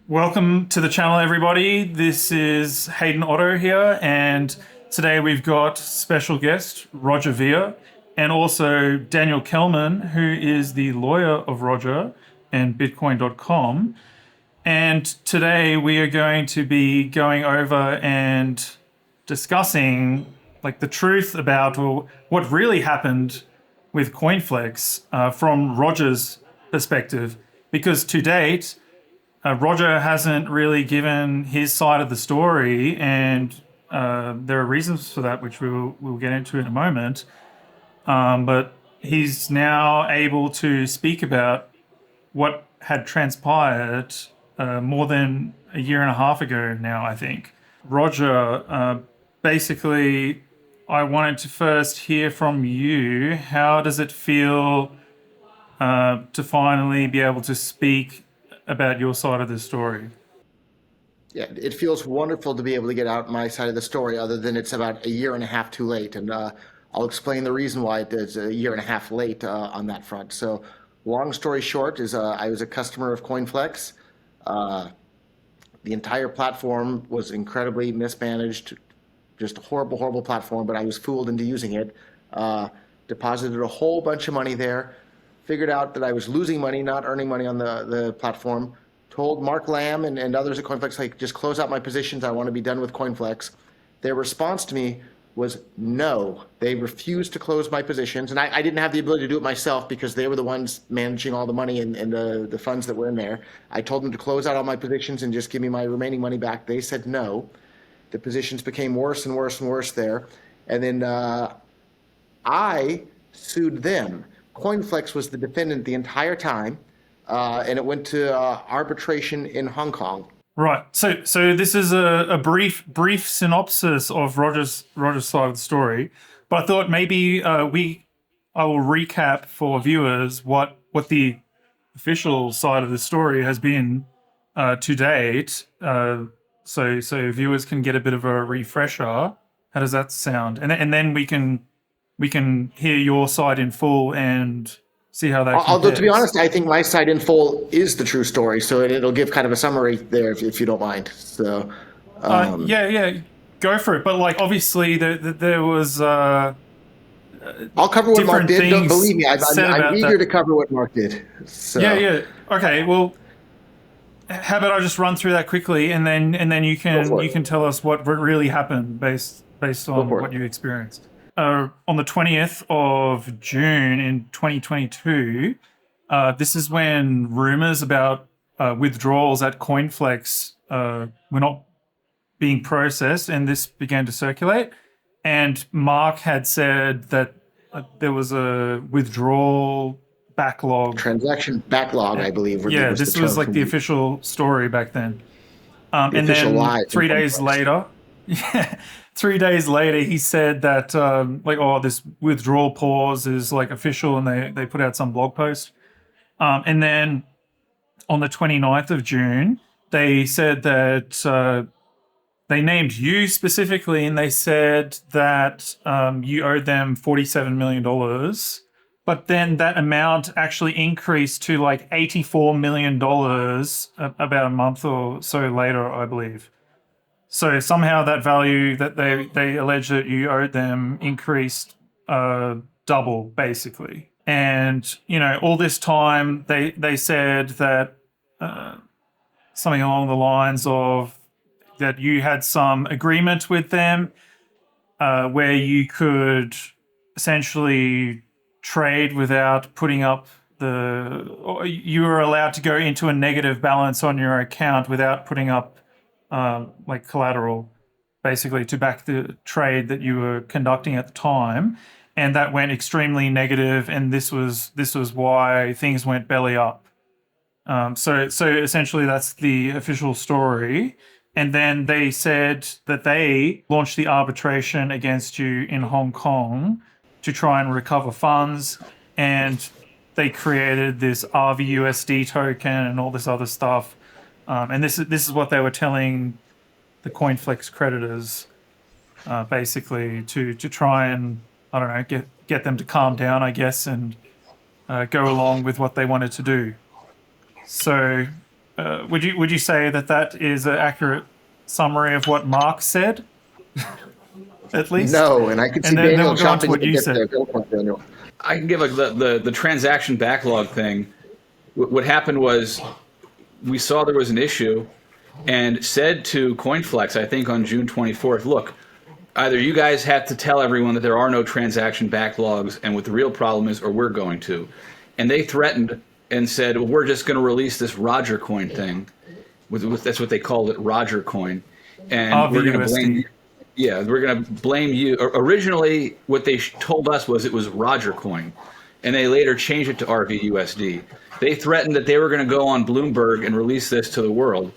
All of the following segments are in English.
Welcome to the channel, everybody. This is Hayden Otto here, and today we've got special guest Roger Ver and also Daniel Kelman, who is the lawyer of Roger and Bitcoin.com. And today we are going to be going over and discussing the truth about what really happened with CoinFlex from Roger's perspective, because to date Roger hasn't really given his side of the story, and there are reasons for that, which we'll get into in a moment. But he's now able to speak about what had transpired more than a year and a half ago now, I think. Roger, basically, I wanted to first hear from you. How does it feel to finally be able to speak about your side of the story? Yeah, it feels wonderful to be able to get out my side of the story, other than it's about a year and a half too late. And I'll explain the reason why it's a year and a half late on that front. So, long story short, is I was a customer of CoinFlex. Uh, the entire platform was incredibly mismanaged, just a horrible, horrible platform, but I was fooled into using it. Uh, Deposited a whole bunch of money there, figured out that I was losing money, not earning money on the platform, told Mark Lamb and others at CoinFlex, like, just close out my positions. I want to be done with CoinFlex. Their response to me was no. They refused to close my positions. And I didn't have the ability to do it myself because they were the ones managing all the money and the funds that were in there. I told them to close out all my positions and just give me my remaining money back. They said no. The positions became worse and worse and worse there. And then I sued them. CoinFlex was the defendant the entire time, and it went to arbitration in Hong Kong. Right. So this is a brief synopsis of Roger's side of the story, but I thought maybe I will recap for viewers what the official side of the story has been to date, so viewers can get a bit of a refresher. How does that sound? And then we can hear your side in full and see how that Although, to be compares. honest, I think my side in full is the true story, so it'll give kind of a summary there if you don't mind. So, Yeah, go for it. But obviously, there was I'll cover what Mark different did. Don't things believe me, said I'm about eager that. to cover what Mark did. Yeah, So, yeah. Okay. Well, how about I just run through that quickly, and then you go can for it. you can tell us what really happened based Go on for what it. you experienced. On the 20th of June in 2022, this is when rumors about withdrawals at CoinFlex were not being processed, and this began to circulate. And Mark had said that there was a withdrawal backlog. Transaction backlog, Uh, I believe, Yeah, was the this was term like from the official story back then. the And official then lie from 3 days CoinFlex. later, yeah, 3 days later, he said that oh, this withdrawal pause is official, and they put out some blog post. And then on the 29th of June, they said that they named you specifically, and they said that you owed them $47 million. But then that amount actually increased to $84 million about a month or so later, I believe. So somehow that value that they allege that you owed them increased double, basically. And all this time they said that something along the lines of that you had some agreement with them where you could essentially trade without putting up or you were allowed to go into a negative balance on your account without putting up collateral, basically, to back the trade that you were conducting at the time. And that went extremely negative, and this was why things went belly up. So essentially, that's the official story. And then they said that they launched the arbitration against you in Hong Kong to try and recover funds. And they created this RVUSD token and all this other stuff. And this is what they were telling the CoinFlex creditors, basically, to try and, I don't know, get them to calm down, I guess, and go along with what they wanted to do. So would you say that is an accurate summary of what Mark said, at least? No, and I can see And then Daniel we'll go on to chomping what at the you bit said. there. Go for it, Daniel. I can give the transaction backlog thing. What happened was we saw there was an issue and said to CoinFlex, I think on June 24th, look, either you guys have to tell everyone that there are no transaction backlogs and what the real problem is, or we're going to. And they threatened and said, well, we're just going to release this Roger Coin thing. That's what they called it, Roger Coin. And we're going to blame. Yeah, we're going to blame you. Originally, what they told us was it was Roger Coin, and they later changed it to RVUSD. They threatened that they were going to go on Bloomberg and release this to the world.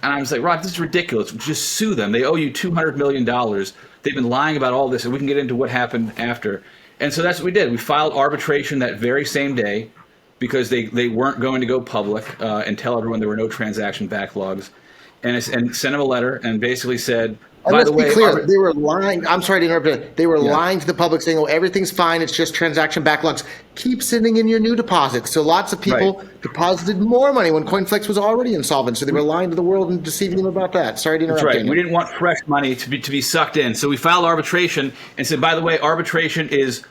And I was like, Rob, this is ridiculous. Just sue them. They owe you $200 million. They've been lying about all this, and we can get into what happened after. And so that's what we did. We filed arbitration that very same day because they weren't going to go public and tell everyone there were no transaction backlogs, and sent them a letter and basically said, And by let's the way, be clear, they were lying. I'm sorry to interrupt. They were Yeah. lying to the public, saying, "Oh, everything's fine. It's just transaction backlogs. Keep sitting in your new deposits." So lots of people deposited more money when CoinFlex was already insolvent. So they were lying to the world and deceiving them about that. Sorry to interrupt. That's right. Daniel. We didn't want fresh money to be sucked in. So we filed arbitration and said, by the way, arbitration is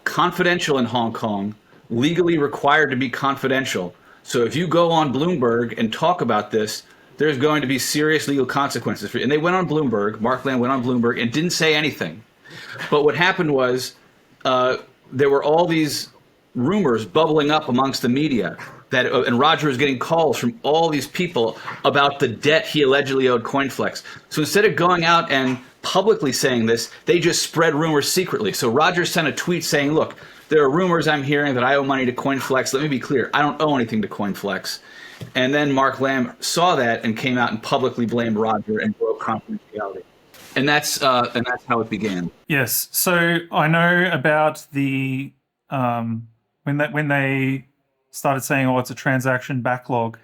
confidential in Hong Kong, legally required to be confidential. So if you go on Bloomberg and talk about this, there's going to be serious legal consequences for you. And they went on Bloomberg, Mark Lamb went on Bloomberg and didn't say anything. But what happened was there were all these rumors bubbling up amongst the media that, and Roger was getting calls from all these people about the debt he allegedly owed CoinFlex. So instead of going out and publicly saying this, they just spread rumors secretly. So Roger sent a tweet saying, look, there are rumors I'm hearing that I owe money to CoinFlex. Let me be clear. I don't owe anything to CoinFlex. And then Mark Lamb saw that and came out and publicly blamed Roger and broke confidentiality. And that's how it began. Yes. So I know about the when they started saying, "Oh, it's a transaction backlog,"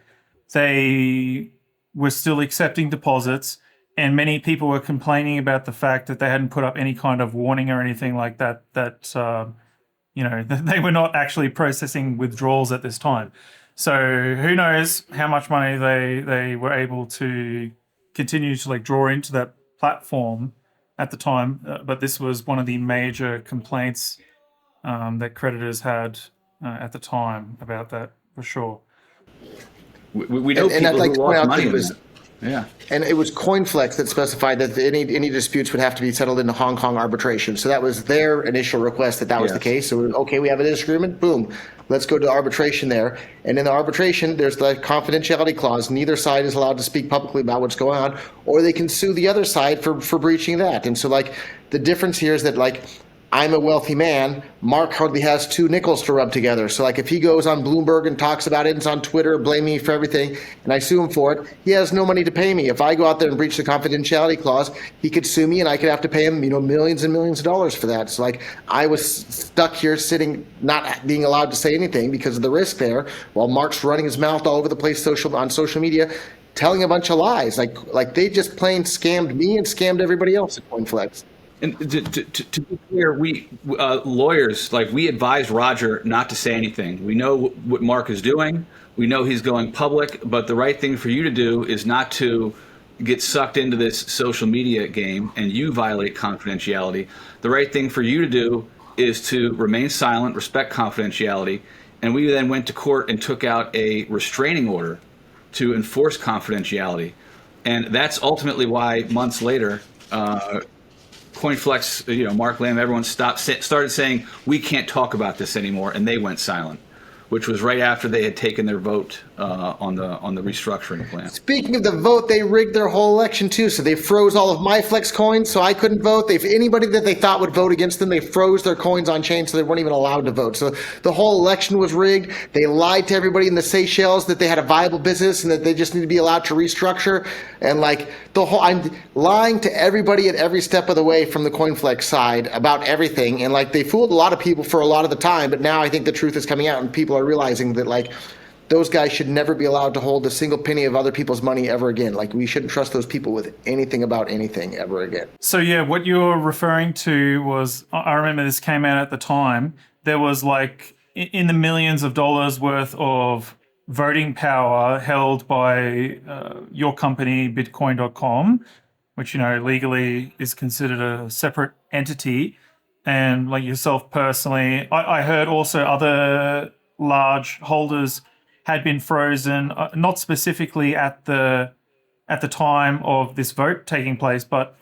they were still accepting deposits, and many people were complaining about the fact that they hadn't put up any kind of warning or anything like that. They were not actually processing withdrawals at this time. So who knows how much money they were able to continue to draw into that platform at the time. But this was one of the major complaints that creditors had at the time about that, for sure. We know And I'd people like who to point lost out money that it on was, that. Yeah. and it was CoinFlex that specified that any disputes would have to be settled in the Hong Kong arbitration. So that was their initial request that was the Yes. case. So okay, we have a disagreement. Boom, let's go to arbitration there. And in the arbitration, there's the confidentiality clause. Neither side is allowed to speak publicly about what's going on, or they can sue the other side for breaching that. And so the difference here is that I'm a wealthy man. Mark hardly has two nickels to rub together. So if he goes on Bloomberg and talks about it and it's on Twitter, blaming me for everything, and I sue him for it, he has no money to pay me. If I go out there and breach the confidentiality clause, he could sue me and I could have to pay him, millions and millions of dollars for that. So I was stuck here sitting, not being allowed to say anything because of the risk there, while Mark's running his mouth all over the place on social media, telling a bunch of lies. Like they just plain scammed me and scammed everybody else at CoinFlex. And to be clear, we lawyers, we advise Roger not to say anything. We know what Mark is doing. We know he's going public, but the right thing for you to do is not to get sucked into this social media game and you violate confidentiality. The right thing for you to do is to remain silent, respect confidentiality. And we then went to court and took out a restraining order to enforce confidentiality. And that's ultimately why months later, CoinFlex, Mark Lamb, everyone started saying, we can't talk about this anymore, and they went silent, which was right after they had taken their vote on the restructuring plan. Speaking of the vote, they rigged their whole election too. So they froze all of my Flex coins, so I couldn't vote. Anybody that they thought would vote against them, they froze their coins on chain, so they weren't even allowed to vote. So the whole election was rigged. They lied to everybody in the Seychelles that they had a viable business and that they just need to be allowed to restructure. And I'm lying to everybody at every step of the way from the CoinFlex side about everything. And they fooled a lot of people for a lot of the time, but now I think the truth is coming out and people are realizing that those guys should never be allowed to hold a single penny of other people's money ever again. We shouldn't trust those people with anything about anything ever again. So yeah, what you're referring to was, I remember this came out at the time, there was in the millions of dollars worth of voting power held by your company, Bitcoin.com, which, legally is considered a separate entity. And like yourself personally, I heard also other large holders had been frozen, not specifically at the time of this vote taking place, but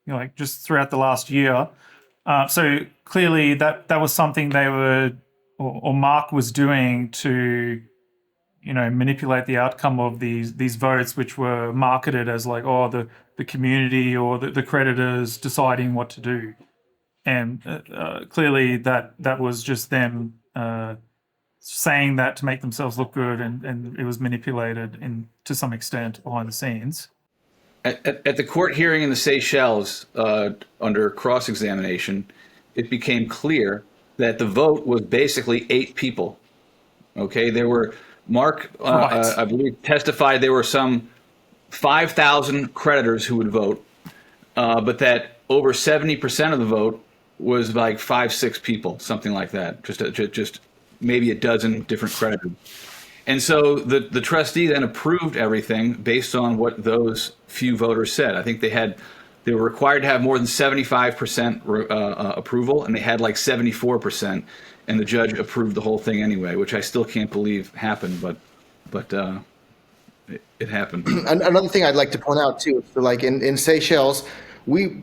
like just throughout the last year. So clearly that was something they were, or Mark was doing to, manipulate the outcome of these votes, which were marketed as like, the community or the creditors deciding what to do. And clearly that was just them saying that to make themselves look good, and it was manipulated to some extent behind the scenes. At the court hearing in the Seychelles, under cross-examination, it became clear that the vote was basically 8 people. Okay, there were, Mark, Right. I believe, testified there were some 5,000 creditors who would vote, but that over 70% of the vote was like 5-6 people, something like that, just maybe a dozen different creditors. And so the trustee then approved everything based on what those few voters said. I think they were required to have more than 75% approval, and they had like 74%, and the judge approved the whole thing anyway, which I still can't believe happened, but it happened. Another thing I'd like to point out too, so like in Seychelles,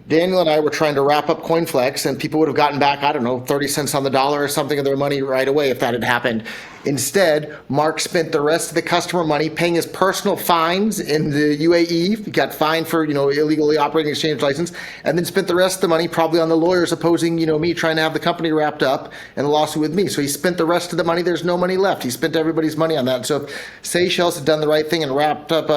Daniel and I were trying to wrap up CoinFlex, and people would have gotten back, I don't know, 30 cents on the dollar or something of their money right away if that had happened. Instead, Mark spent the rest of the customer money paying his personal fines in the UAE. He got fined for, illegally operating exchange license, and then spent the rest of the money probably on the lawyers opposing, me trying to have the company wrapped up and a lawsuit with me. So he spent the rest of the money. There's no money left. He spent everybody's money on that. So if Seychelles had done the right thing and wrapped up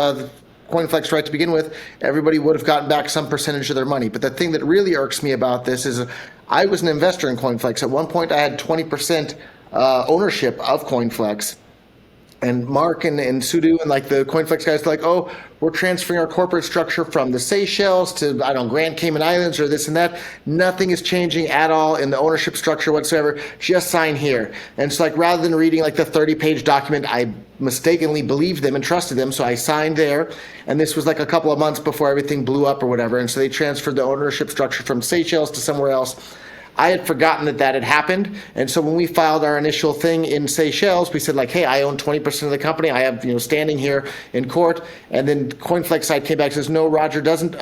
CoinFlex right to begin with, everybody would have gotten back some percentage of their money. But the thing that really irks me about this is I was an investor in CoinFlex. At one point, I had 20% ownership of CoinFlex. And Mark and Sudo and like the CoinFlex guys are like, oh, we're transferring our corporate structure from the Seychelles to, I don't know, Grand Cayman Islands or this and that. Nothing is changing at all in the ownership structure whatsoever. Just sign here. And it's like, rather than reading like the 30-page document, I mistakenly believed them and trusted them. So I signed there. And this was like a couple of months before everything blew up or whatever. And so they transferred the ownership structure from Seychelles to somewhere else. I had forgotten that had happened. And so when we filed our initial thing in Seychelles, we said like, hey, I own 20% of the company. I have, standing here in court. And then CoinFlex side came back and says, no, Roger doesn't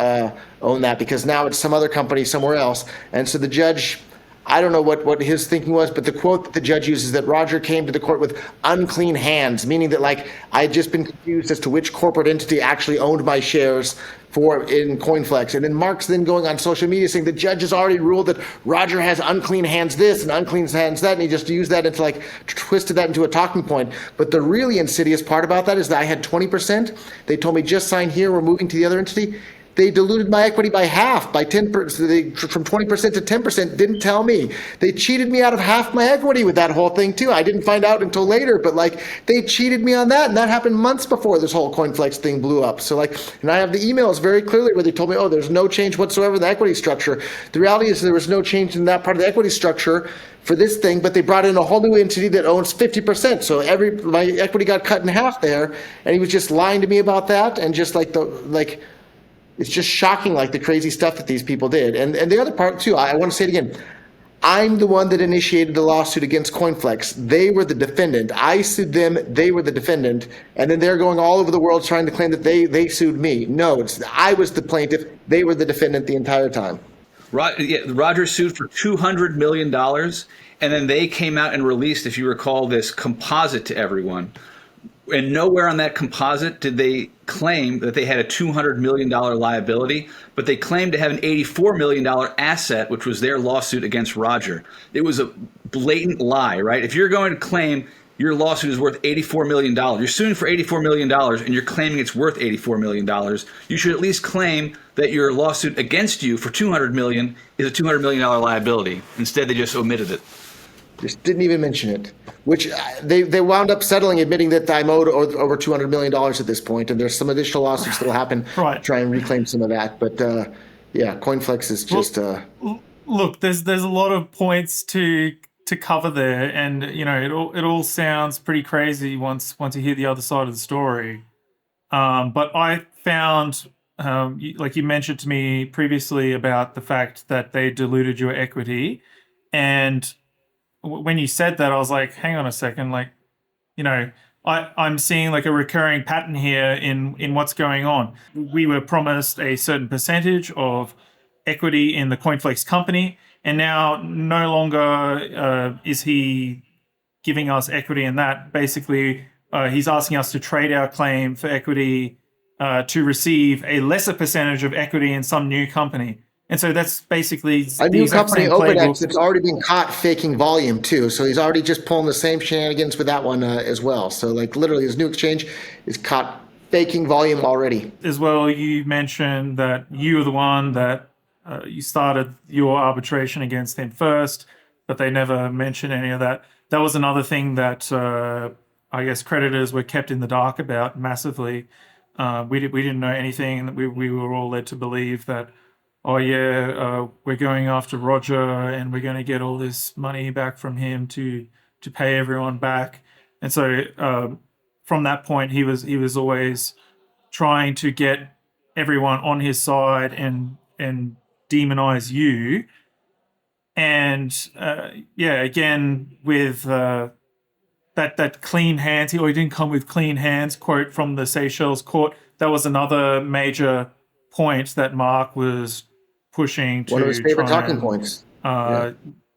own that because now it's some other company somewhere else. And so the judge, I don't know what his thinking was, but the quote that the judge uses that Roger came to the court with unclean hands, meaning that like I had just been confused as to which corporate entity actually owned my shares in CoinFlex. And then Mark's then going on social media saying the judge has already ruled that Roger has unclean hands this and unclean hands that, and he just used that into like twisted that into a talking point. But the really insidious part about that is that I had 20%. They told me just sign here, we're moving to the other entity. They diluted my equity by half, by 10%, from 20% to 10%, didn't tell me. They cheated me out of half my equity with that whole thing too. I didn't find out until later, but like they cheated me on that, and that happened months before this whole CoinFlex thing blew up. So like, and I have the emails very clearly where they told me, oh, there's no change whatsoever in the equity structure. The reality is there was no change in that part of the equity structure for this thing, but they brought in a whole new entity that owns 50%. So my equity got cut in half there, and he was just lying to me about that, and just like it's just shocking, like the crazy stuff that these people did. And the other part too, I want to say it again. I'm the one that initiated the lawsuit against CoinFlex. They were the defendant. I sued them. They were the defendant. And then they're going all over the world trying to claim that they sued me. No, I was the plaintiff. They were the defendant the entire time. Roger sued for $200 million. And then they came out and released, if you recall, this composite to everyone. And nowhere on that composite did they claim that they had a $200 million liability, but they claimed to have an $84 million asset, which was their lawsuit against Roger. It was a blatant lie, right? If you're going to claim your lawsuit is worth $84 million, you're suing for $84 million, and you're claiming it's worth $84 million, you should at least claim that your lawsuit against you for $200 million is a $200 million liability. Instead, they just omitted it. Just didn't even mention it, which they wound up settling, admitting that I'm owed over $200 million at this point, and there's some additional lawsuits that will happen to try and reclaim some of that. But yeah, CoinFlex is just. Look, there's a lot of points to to cover there, and it all sounds pretty crazy once you hear the other side of the story. But I found, like you mentioned to me previously about the fact that they diluted your equity, and when you said that, I was like, hang on a second, like, I'm seeing like a recurring pattern here in what's going on. We were promised a certain percentage of equity in the CoinFlex company, and now no longer is he giving us equity in that. Basically, he's asking us to trade our claim for equity to receive a lesser percentage of equity in some new company. And so that's basically A the new exact company, same OpenX, playbook. that's already been caught faking volume too. So he's already just pulling the same shenanigans with that one as well. So like literally his new exchange is caught faking volume already. As well, you mentioned that you were the one that you started your arbitration against him first, but they never mentioned any of that. That was another thing that I guess creditors were kept in the dark about massively. We didn't know anything, and we were all led to believe that, oh yeah, we're going after Roger and we're going to get all this money back from him to pay everyone back. And so from that point, he was always trying to get everyone on his side and demonize you. And again with that clean hands, he didn't come with clean hands quote from the Seychelles court. That was another major point that Mark was pushing to One of his favorite try talking and, points.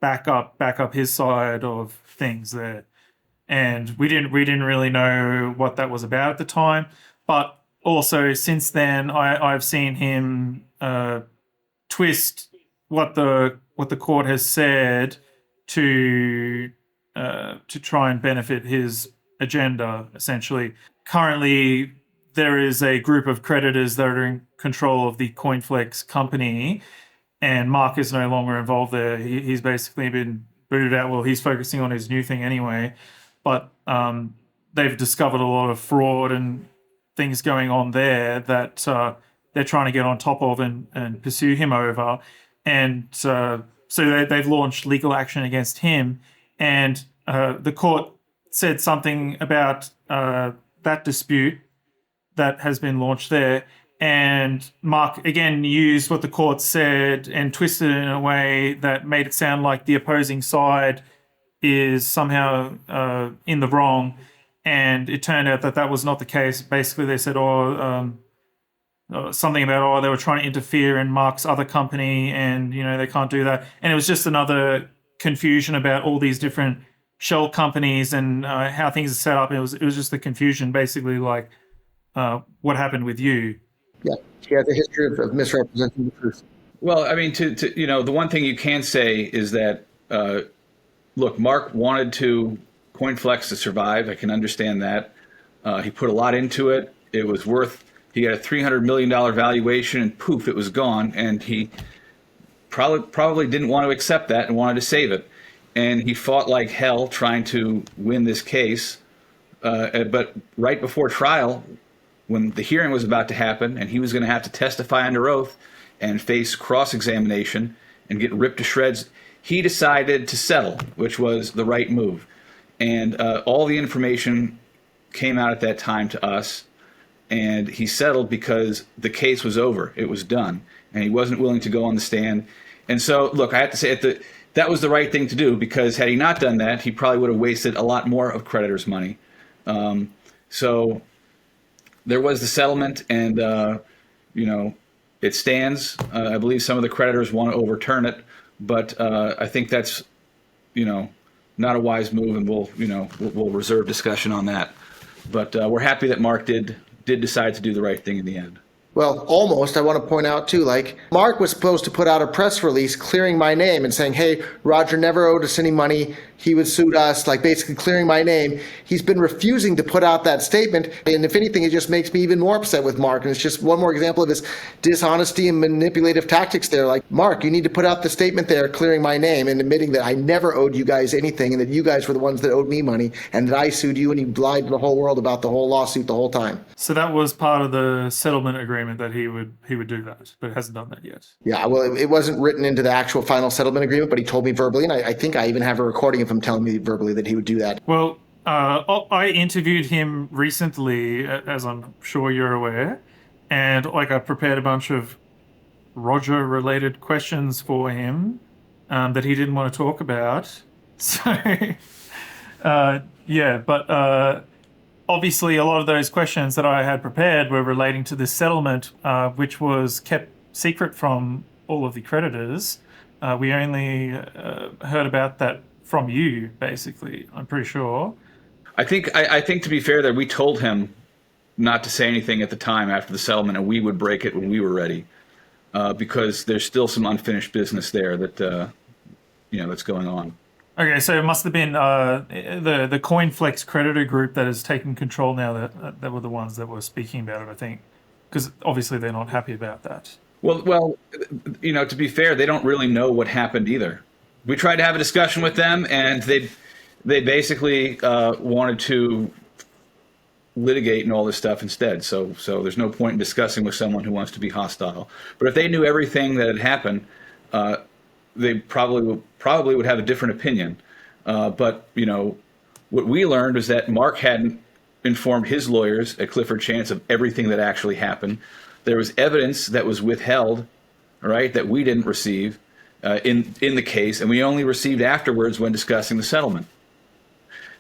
back up his side of things there. And we didn't really know what that was about at the time. But also since then, I've seen him twist what the court has said to try and benefit his agenda, essentially. Currently, there is a group of creditors that are in control of the CoinFlex company, and Mark is no longer involved there. He's basically been booted out. Well, he's focusing on his new thing anyway, but they've discovered a lot of fraud and things going on there that they're trying to get on top of and pursue him over. And so they've launched legal action against him. And the court said something about that dispute that has been launched there. And Mark, again, used what the court said and twisted it in a way that made it sound like the opposing side is somehow in the wrong. And it turned out that was not the case. Basically, they said, something about, they were trying to interfere in Mark's other company and, they can't do that. And it was just another confusion about all these different shell companies and how things are set up. It was just the confusion, basically, like what happened with you. Yeah, she has a history of misrepresenting the truth. Well, I mean, to the one thing you can say is that, look, Mark wanted CoinFlex to survive. I can understand that. He put a lot into it. It was he got a $300 million valuation, and poof, it was gone. And he probably didn't want to accept that and wanted to save it. And he fought like hell trying to win this case. But right before trial, when the hearing was about to happen and he was going to have to testify under oath and face cross-examination and get ripped to shreds, he decided to settle, which was the right move. And all the information came out at that time to us, and he settled because the case was over. It was done, and he wasn't willing to go on the stand. And so, look, I have to say that was the right thing to do, because had he not done that, he probably would have wasted a lot more of creditors' money. So there was the settlement, and it stands. I believe some of the creditors want to overturn it, but I think that's not a wise move, and we'll reserve discussion on that. But we're happy that Mark did decide to do the right thing in the end. Well, almost. I want to point out, too, like, Mark was supposed to put out a press release clearing my name and saying, hey, Roger never owed us any money. He would sue us, like basically clearing my name. He's been refusing to put out that statement. And if anything, it just makes me even more upset with Mark. And it's just one more example of his dishonesty and manipulative tactics there. Like, Mark, you need to put out the statement there clearing my name and admitting that I never owed you guys anything and that you guys were the ones that owed me money and that I sued you and you lied to the whole world about the whole lawsuit the whole time. So that was part of the settlement agreement. agreement that he would do that, but hasn't done that yet. Yeah, well, it wasn't written into the actual final settlement agreement, but he told me verbally, and I think I even have a recording of him telling me verbally that he would do that. Well, I interviewed him recently, as I'm sure you're aware, and like I prepared a bunch of Roger-related questions for him that he didn't want to talk about. So, yeah, but obviously a lot of those questions that I had prepared were relating to this settlement, which was kept secret from all of the creditors. We only heard about that from you, basically, I'm pretty sure. I think to be fair, that we told him not to say anything at the time after the settlement, and we would break it when we were ready, because there's still some unfinished business there that that's going on. Okay, so it must have been the CoinFlex creditor group that has taken control now. That were the ones that were speaking about it, I think, because obviously they're not happy about that. Well, to be fair, they don't really know what happened either. We tried to have a discussion with them, and they basically wanted to litigate and all this stuff instead. So there's no point in discussing with someone who wants to be hostile. But if they knew everything that had happened, they probably would have a different opinion. But what we learned was that Mark hadn't informed his lawyers at Clifford Chance of everything that actually happened. There was evidence that was withheld, right, that we didn't receive in the case, and we only received afterwards when discussing the settlement.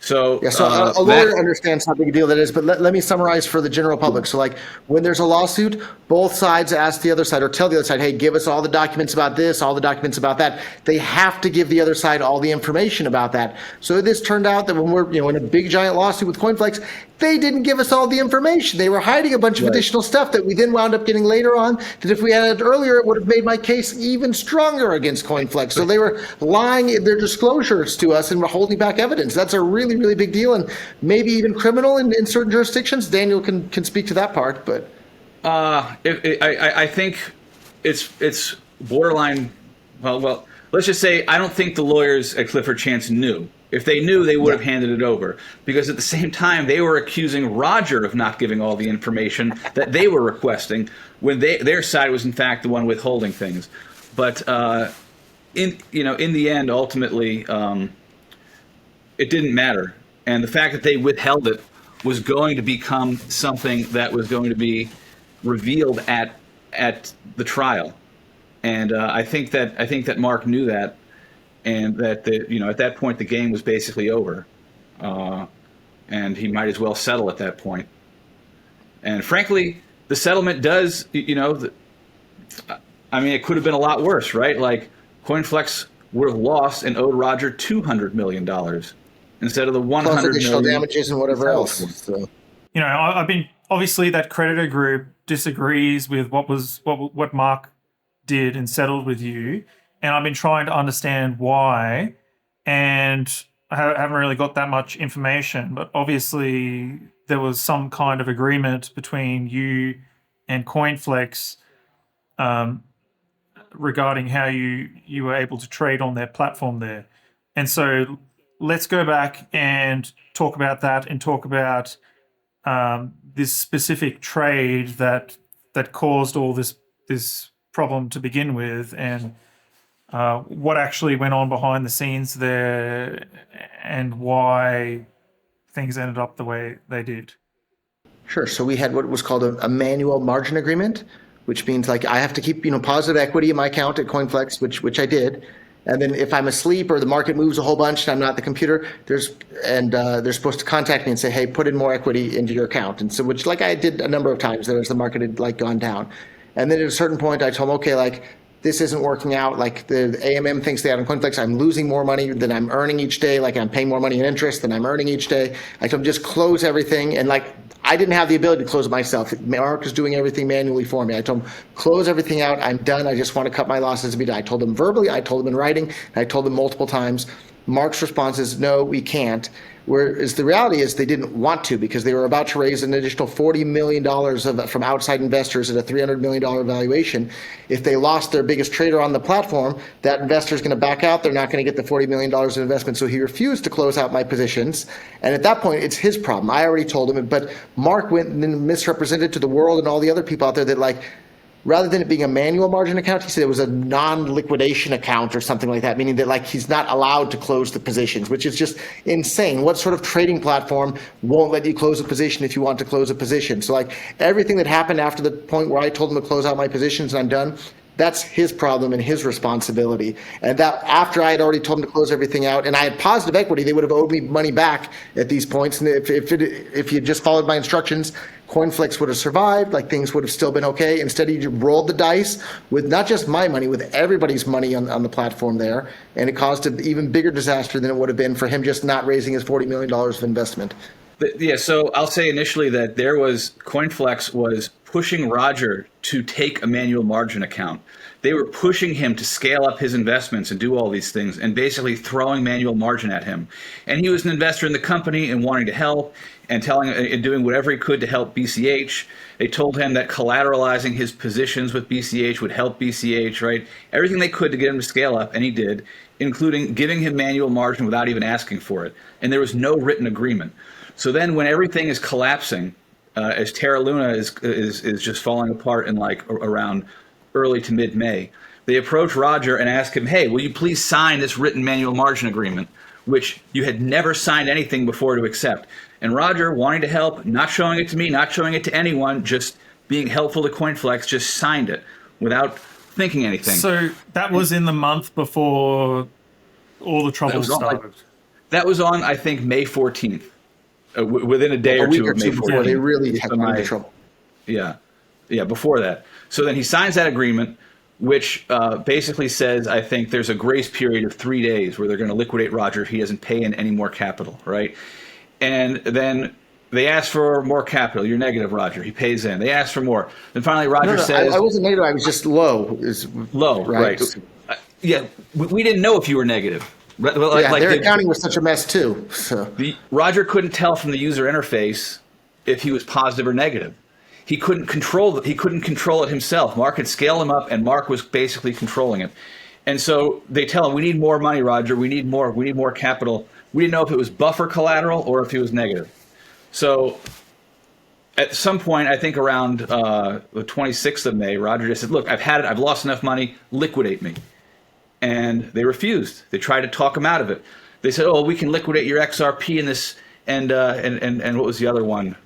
So, yeah, so a lawyer understands how big a deal that is, but let me summarize for the general public. So like when there's a lawsuit, both sides ask the other side or tell the other side, hey, give us all the documents about this, all the documents about that. They have to give the other side all the information about that. So this turned out that when we're in a big giant lawsuit with CoinFlex, they didn't give us all the information. They were hiding a bunch of additional stuff that we then wound up getting later on, that if we had it earlier, it would have made my case even stronger against CoinFlex. So they were lying in their disclosures to us and were holding back evidence. That's a really, really big deal, and maybe even criminal in certain jurisdictions. Daniel can speak to that part, but I think it's borderline. Well, let's just say I don't think the lawyers at Clifford Chance knew. If they knew, they would have handed it over, because at the same time they were accusing Roger of not giving all the information that they were requesting, when their side was in fact the one withholding things. But in the end, ultimately, it didn't matter, and the fact that they withheld it was going to become something that was going to be revealed at the trial, and I think that Mark knew that. And that at that point the game was basically over, and he might as well settle at that point. And frankly, the settlement does, it could have been a lot worse, right? Like CoinFlex would have lost and owed Roger $200 million instead of the $100 plus additional million damages and whatever else. So. I've been obviously that creditor group disagrees with what Mark did and settled with you. And I've been trying to understand why, and I haven't really got that much information, but obviously there was some kind of agreement between you and CoinFlex regarding how you were able to trade on their platform there. And so let's go back and talk about that, and talk about this specific trade that caused all this problem to begin with, and what actually went on behind the scenes there, and why things ended up the way they did. Sure. So we had what was called a manual margin agreement, which means like I have to keep positive equity in my account at CoinFlex, which I did. And then if I'm asleep or the market moves a whole bunch and I'm not at the computer, they're supposed to contact me and say, hey, put in more equity into your account. And so, which like I did a number of times there as the market had like gone down. And then at a certain point I told them, okay, like this isn't working out. Like the AMM thinks they had on CoinFlex, I'm losing more money than I'm earning each day. Like I'm paying more money in interest than I'm earning each day. I told them just close everything. And like I didn't have the ability to close it myself. Mark is doing everything manually for me. I told him, close everything out. I'm done. I just want to cut my losses to be done. I told them verbally. I told them in writing. I told them multiple times. Mark's response is, no, we can't. Whereas the reality is they didn't want to, because they were about to raise an additional $40 million from outside investors at a $300 million valuation. If they lost their biggest trader on the platform, that investor is going to back out. They're not going to get the $40 million of investment. So he refused to close out my positions. And at that point, it's his problem. I already told him, but Mark went and misrepresented to the world and all the other people out there that, like, rather than it being a manual margin account, he said it was a non-liquidation account or something like that, meaning that, like, he's not allowed to close the positions, which is just insane. What sort of trading platform won't let you close a position if you want to close a position? So, like, everything that happened after the point where I told him to close out my positions and I'm done, that's his problem and his responsibility. And that after I had already told him to close everything out and I had positive equity, they would have owed me money back at these points. And if he had just followed my instructions, CoinFlex would have survived, like, things would have still been okay. Instead, he rolled the dice with not just my money, with everybody's money on the platform there. And it caused an even bigger disaster than it would have been for him just not raising his $40 million of investment. Yeah, so I'll say initially that CoinFlex was pushing Roger to take a manual margin account. They were pushing him to scale up his investments and do all these things and basically throwing manual margin at him. And he was an investor in the company and wanting to help and doing whatever he could to help BCH. They told him that collateralizing his positions with BCH would help BCH, right? Everything they could to get him to scale up, and he did, including giving him manual margin without even asking for it. And there was no written agreement. So then when everything is collapsing, as Terra Luna is just falling apart in, like, around early to mid-May, they approach Roger and ask him, hey, will you please sign this written manual margin agreement, which you had never signed anything before to accept. And Roger, wanting to help, not showing it to me, not showing it to anyone, just being helpful to CoinFlex, just signed it without thinking anything. So that was in the month before all the trouble started. That was on, I think, May 14th. Within a day or two of May 14th. Before they really had into trouble. Yeah, before that. So then he signs that agreement, which basically says, I think, there's a grace period of 3 days where they're going to liquidate Roger if he doesn't pay in any more capital, right? And then they ask for more capital. You're negative, Roger. He pays in. They ask for more. Then finally Roger says... I wasn't negative. I was just low. Low, right. Yeah, we didn't know if you were negative. Their accounting was such a mess too. So. Roger couldn't tell from the user interface if he was positive or negative. He couldn't control it himself. Mark had scaled him up, and Mark was basically controlling it. And so they tell him, "We need more money, Roger. We need more capital." We didn't know if it was buffer collateral or if he was negative. So at some point, I think around the 26th of May, Roger just said, "Look, I've had it. I've lost enough money. Liquidate me." And they refused. They tried to talk him out of it. They said, "Oh, we can liquidate your XRP in this and what was the other one?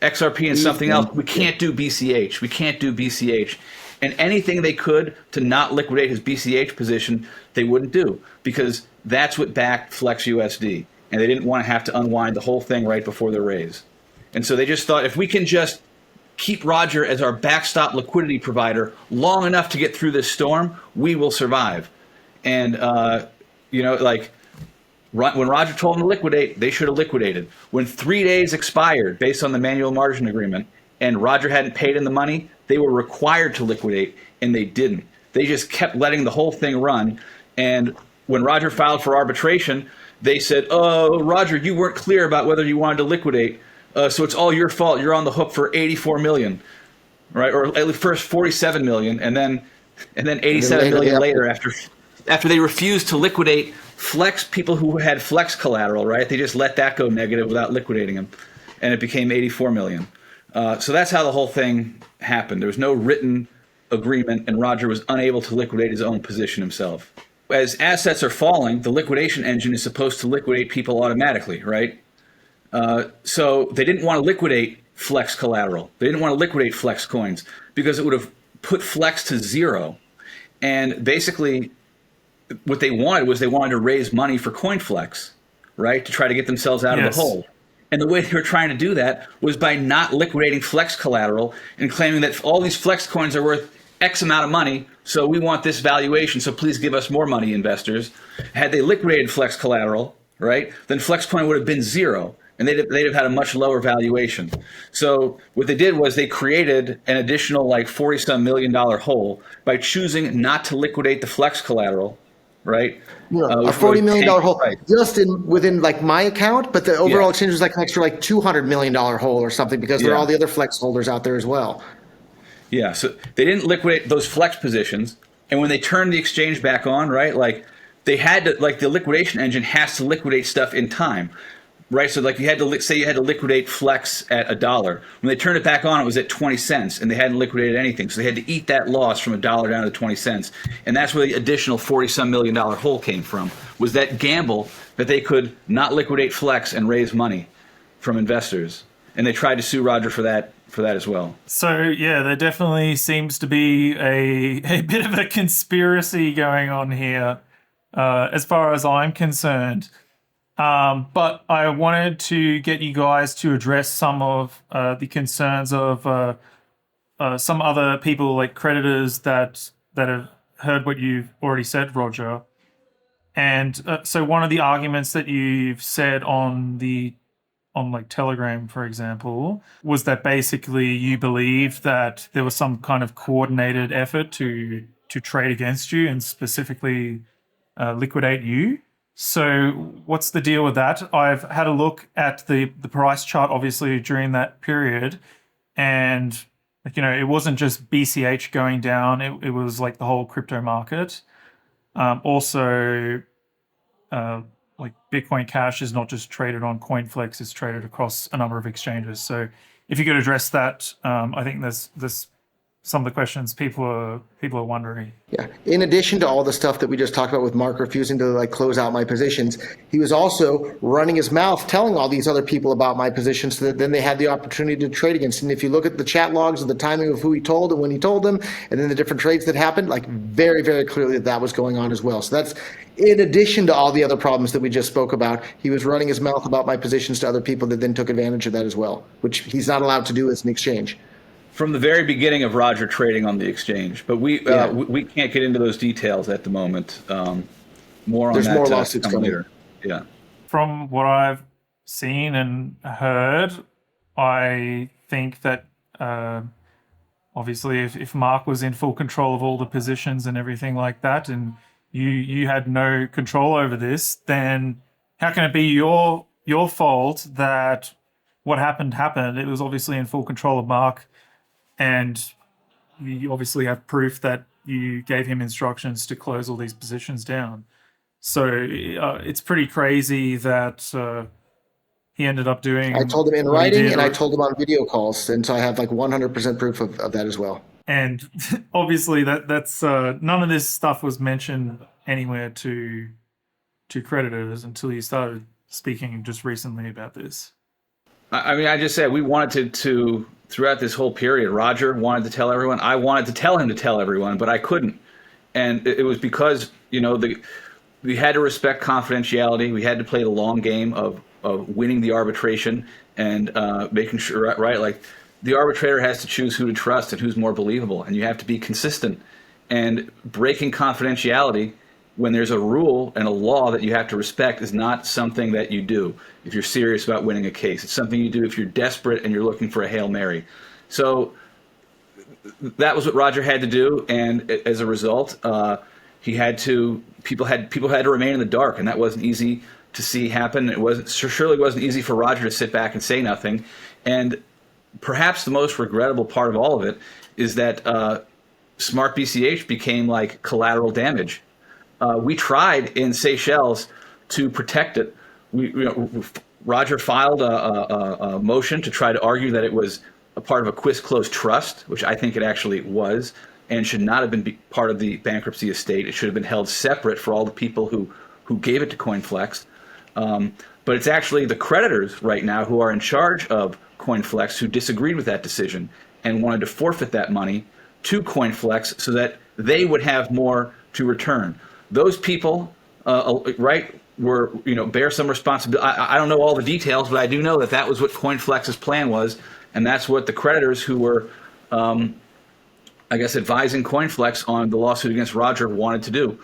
XRP and something else. We can't do BCH. We can't do BCH." And anything they could to not liquidate his BCH position, they wouldn't do, because that's what backed Flex USD, and they didn't want to have to unwind the whole thing right before the raise. And so they just thought, if we can just keep Roger as our backstop liquidity provider long enough to get through this storm, we will survive. And, when Roger told them to liquidate, they should have liquidated. When 3 days expired based on the manual margin agreement and Roger hadn't paid in the money, they were required to liquidate, and they didn't. They just kept letting the whole thing run. And when Roger filed for arbitration, they said, "Oh, Roger, you weren't clear about whether you wanted to liquidate, so it's all your fault. You're on the hook for 84 million, right? Or at least first 47 million, and then 87 million later after they refused to liquidate Flex, people who had Flex collateral, right? They just let that go negative without liquidating them, and it became 84 million. So that's how the whole thing happened. There was no written agreement, and Roger was unable to liquidate his own position himself. As assets are falling, the liquidation engine is supposed to liquidate people automatically, right? So they didn't want to liquidate Flex collateral. They didn't want to liquidate Flex coins because it would have put Flex to zero. And basically, what they wanted to raise money for CoinFlex, right, to try to get themselves out of the hole. And the way they were trying to do that was by not liquidating Flex collateral and claiming that all these Flex coins are worth X amount of money, so we want this valuation, so please give us more money, investors. Had they liquidated Flex collateral, right, then Flex coin would have been zero, and they'd have had a much lower valuation. So what they did was they created an additional like $40-some million hole by choosing not to liquidate the Flex collateral, right? A Which $40 really million tanked the hole price. just within like my account, but the overall Yeah. exchange was like an extra like $200 million hole or something because there are Yeah. all the other flex holders out there as well. Yeah, so they didn't liquidate those flex positions, and when they turned the exchange back on, right, like they had to, like the liquidation engine has to liquidate stuff in time, right? So like you had to say you had to liquidate flex at $1. When they turned it back on, it was at 20 cents, and they hadn't liquidated anything, so they had to eat that loss from $1 down to 20 cents, and that's where the additional $40-some million hole came from. Was that gamble that they could not liquidate flex and raise money from investors, and they tried to sue Roger for that as well. So yeah, there definitely seems to be a bit of a conspiracy going on here, as far as I'm concerned. But I wanted to get you guys to address some of the concerns of some other people, like creditors that have heard what you've already said, Roger. And so one of the arguments that you've said on like Telegram, for example, was that basically you believed that there was some kind of coordinated effort to trade against you and specifically liquidate you. So what's the deal with that? I've had a look at the price chart, obviously, during that period, and it wasn't just BCH going down. It was like the whole crypto market. Also, like Bitcoin Cash is not just traded on CoinFlex; it's traded across a number of exchanges. So, if you could address that, I think there's some of the questions people are wondering. Yeah. In addition to all the stuff that we just talked about with Mark refusing to like close out my positions, he was also running his mouth telling all these other people about my positions so that then they had the opportunity to trade against. And if you look at the chat logs of the timing of who he told and when he told them, and then the different trades that happened, like very, very clearly that was going on as well. So that's in addition to all the other problems that we just spoke about. He was running his mouth about my positions to other people that then took advantage of that as well, which he's not allowed to do as an exchange. From the very beginning of Roger trading on the exchange, but we can't get into those details at the moment. More on There's that more lawsuits coming later. Yeah. From what I've seen and heard, I think that obviously if Mark was in full control of all the positions and everything like that, and you had no control over this, then how can it be your fault that what happened? It was obviously in full control of Mark. And you obviously have proof that you gave him instructions to close all these positions down. So it's pretty crazy that he ended up doing. I told him in what he writing did. and I told him on video calls. And so I have like 100% proof of that as well. And obviously that's none of this stuff was mentioned anywhere to creditors until you started speaking just recently about this. I mean, I just said we wanted to throughout this whole period, Roger wanted to tell everyone. I wanted to tell him to tell everyone, but I couldn't. And it was because, we had to respect confidentiality. We had to play the long game of winning the arbitration and making sure, right? Like the arbitrator has to choose who to trust and who's more believable. And you have to be consistent. And breaking confidentiality when there's a rule and a law that you have to respect is not something that you do if you're serious about winning a case. It's something you do if you're desperate and you're looking for a Hail Mary. So that was what Roger had to do, and as a result, people had to remain in the dark, and that wasn't easy to see happen. Surely wasn't easy for Roger to sit back and say nothing. And perhaps the most regrettable part of all of it is that Smart BCH became like collateral damage. We tried in Seychelles to protect it. Roger filed a motion to try to argue that it was a part of a quis closed trust, which I think it actually was, and should not have been part of the bankruptcy estate. It should have been held separate for all the people who gave it to CoinFlex. But it's actually the creditors right now who are in charge of CoinFlex who disagreed with that decision and wanted to forfeit that money to CoinFlex so that they would have more to return. Those people, bear some responsibility. I don't know all the details, but I do know that was what CoinFlex's plan was, and that's what the creditors who were, advising CoinFlex on the lawsuit against Roger wanted to do.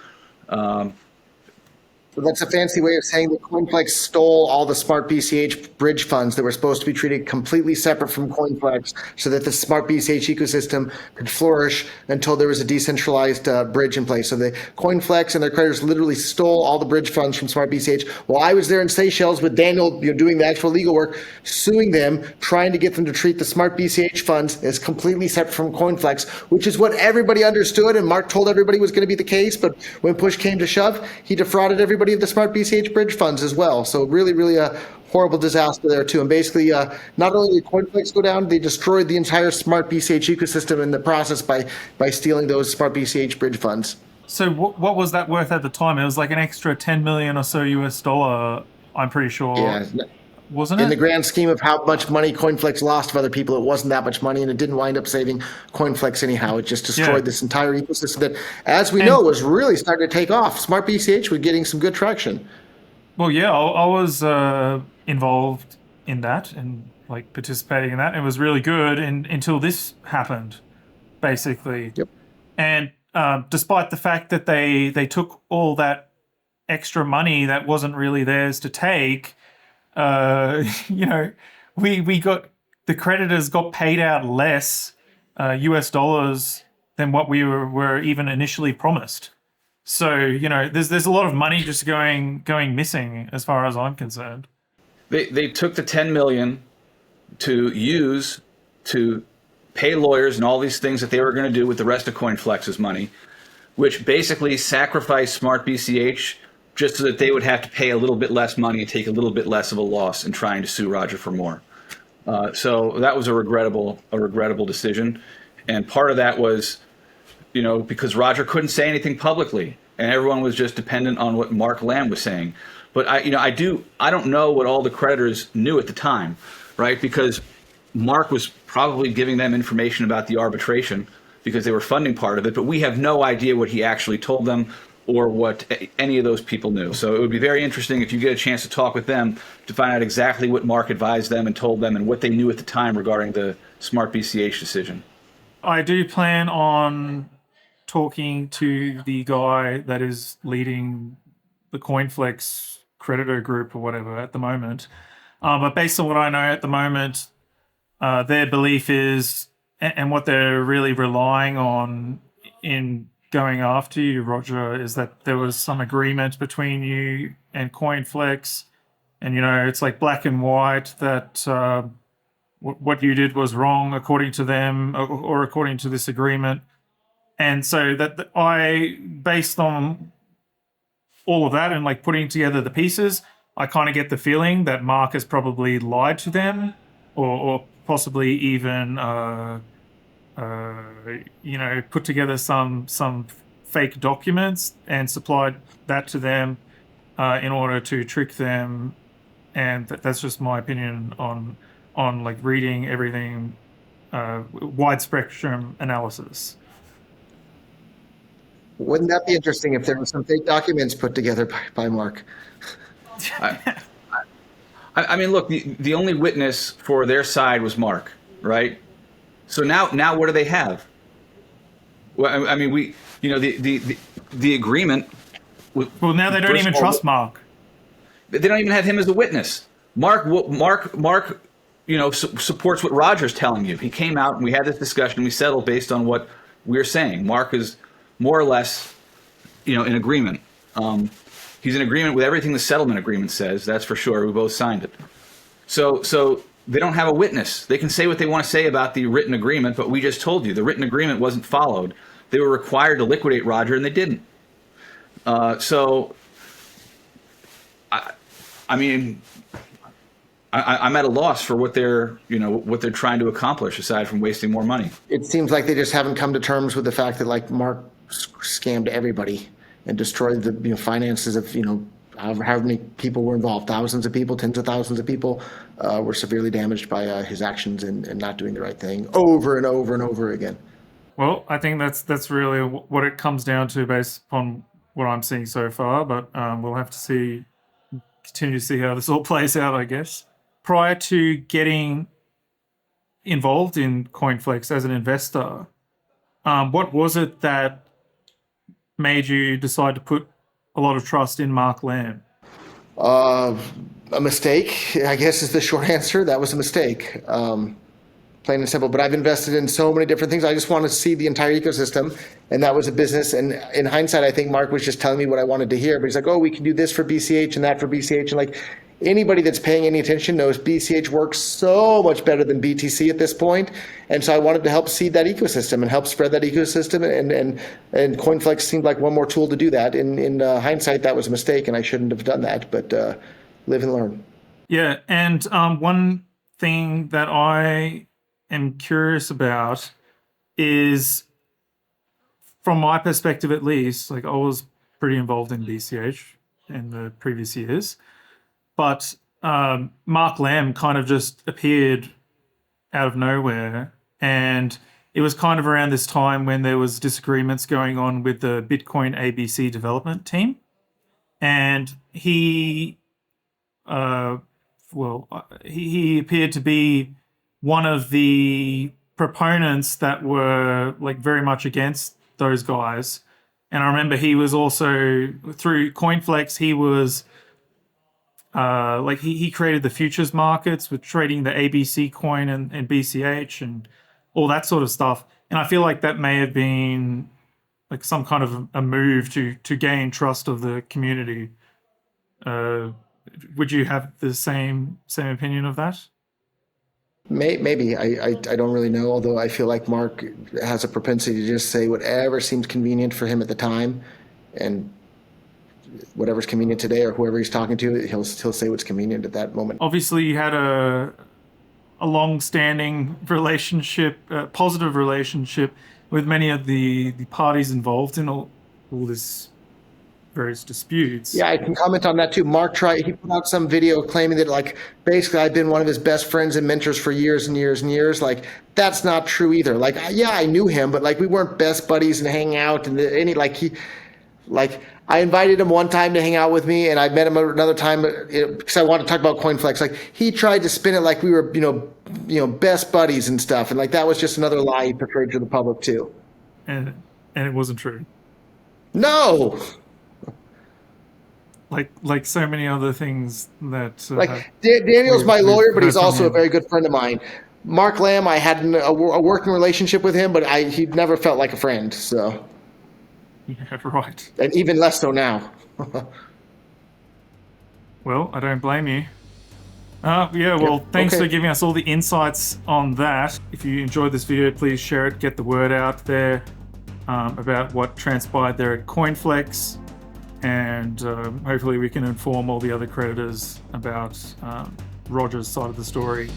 So that's a fancy way of saying that CoinFlex stole all the Smart BCH bridge funds that were supposed to be treated completely separate from CoinFlex so that the Smart BCH ecosystem could flourish until there was a decentralized bridge in place. So the CoinFlex and their creditors literally stole all the bridge funds from Smart BCH. While I was there in Seychelles with Daniel, doing the actual legal work, suing them, trying to get them to treat the Smart BCH funds as completely separate from CoinFlex, which is what everybody understood and Mark told everybody was going to be the case. But when push came to shove, he defrauded everybody of the Smart BCH bridge funds as well. So really, really a horrible disaster there too. And basically, not only did CoinFlex go down, they destroyed the entire Smart BCH ecosystem in the process by stealing those Smart BCH bridge funds. So what was that worth at the time? It was like an extra 10 million or so US dollar, I'm pretty sure. Yeah. Wasn't it? In the grand scheme of how much money CoinFlex lost of other people, it wasn't that much money, and it didn't wind up saving CoinFlex anyhow. It just destroyed this entire ecosystem that, as we know, was really starting to take off. Smart BCH was getting some good traction. Well, yeah, I was involved in that and like participating in that. It was really good until this happened, basically. Yep. And despite the fact that they took all that extra money that wasn't really theirs to take, we got, the creditors got paid out less US dollars than what we were even initially promised. So, there's a lot of money just going missing as far as I'm concerned. They took the 10 million to use to pay lawyers and all these things that they were going to do with the rest of CoinFlex's money, which basically sacrificed Smart BCH just so that they would have to pay a little bit less money and take a little bit less of a loss in trying to sue Roger for more. So that was a regrettable decision. And part of that was, because Roger couldn't say anything publicly and everyone was just dependent on what Mark Lamb was saying. But I don't know what all the creditors knew at the time, right? Because Mark was probably giving them information about the arbitration because they were funding part of it, but we have no idea what he actually told them or what any of those people knew. So it would be very interesting if you get a chance to talk with them to find out exactly what Mark advised them and told them and what they knew at the time regarding the Smart BCH decision. I do plan on talking to the guy that is leading the CoinFlex creditor group or whatever at the moment. But based on what I know at the moment, their belief is, and what they're really relying on in going after you, Roger, is that there was some agreement between you and CoinFlex, and it's like black and white that what you did was wrong according to them or according to this agreement. And so that I, based on all of that and like putting together the pieces, I kind of get the feeling that Mark has probably lied to them or possibly even put together some fake documents and supplied that to them in order to trick them. And that's just my opinion on like reading everything, wide spectrum analysis. Wouldn't that be interesting if there were some fake documents put together by Mark? I mean, look, the only witness for their side was Mark, right? So now what do they have? Well, I mean, the agreement. Well, now they don't even trust Mark. They don't even have him as a witness. Mark, supports what Roger's telling you. He came out and we had this discussion. We settled based on what we're saying. Mark is more or less, in agreement. He's in agreement with everything the settlement agreement says. That's for sure. We both signed it. So they don't have a witness. They can say what they want to say about the written agreement, but we just told you the written agreement wasn't followed. They were required to liquidate Roger, and they didn't. I'm at a loss for what they're trying to accomplish aside from wasting more money. It seems like they just haven't come to terms with the fact that like Mark scammed everybody and destroyed the finances of however many people were involved. Thousands of people, tens of thousands of people were severely damaged by his actions and not doing the right thing over and over and over again. Well, I think that's really what it comes down to based upon what I'm seeing so far. But we'll have to continue to see how this all plays out, I guess. Prior to getting involved in CoinFlex as an investor, what was it that made you decide to put a lot of trust in Mark Lamb? A mistake, I guess, is the short answer. That was a mistake. Plain and simple. But I've invested in so many different things. I just want to see the entire ecosystem, and that was a business. And in hindsight, I think Mark was just telling me what I wanted to hear. But he's like, "Oh, we can do this for BCH and that for BCH," and like anybody that's paying any attention knows BCH works so much better than BTC at this point. And so I wanted to help seed that ecosystem and help spread that ecosystem. And CoinFlex seemed like one more tool to do that. In hindsight, that was a mistake, and I shouldn't have done that. But live and learn. Yeah, and one thing that I am curious about is, from my perspective at least, like I was pretty involved in BCH in the previous years, but Mark Lamb kind of just appeared out of nowhere, and it was kind of around this time when there was disagreements going on with the Bitcoin ABC development team, and he appeared to be one of the proponents that were like very much against those guys. And I remember he was also, through CoinFlex, he was he created the futures markets with trading the ABC coin and BCH and all that sort of stuff. And I feel like that may have been like some kind of a move to gain trust of the community. Would you have the same opinion of that? Maybe. I don't really know, although I feel like Mark has a propensity to just say whatever seems convenient for him at the time, and whatever's convenient today, or whoever he's talking to, he'll say what's convenient at that moment. Obviously, you had a long-standing relationship, positive relationship with many of the parties involved in all this various disputes. Yeah, I can comment on that too. Mark he put out some video claiming that like basically I've been one of his best friends and mentors for years and years and years. Like that's not true either. Like yeah, I knew him, but like we weren't best buddies and hang out and I invited him one time to hang out with me, and I met him another time because I wanted to talk about CoinFlex. Like he tried to spin it like we were best buddies and stuff, and like that was just another lie he portrayed to the public too. And it wasn't true. No. Like so many other things that Daniel's my lawyer, but he's also a him. very good friend of mine. Mark Lamb, I had a working relationship with him, but he never felt like a friend. So yeah, right. And even less so now. Well, I don't blame you. Yeah, well, thanks for giving us all the insights on that. If you enjoyed this video, please share it, get the word out there about what transpired there at CoinFlex. And hopefully we can inform all the other creditors about Roger's side of the story.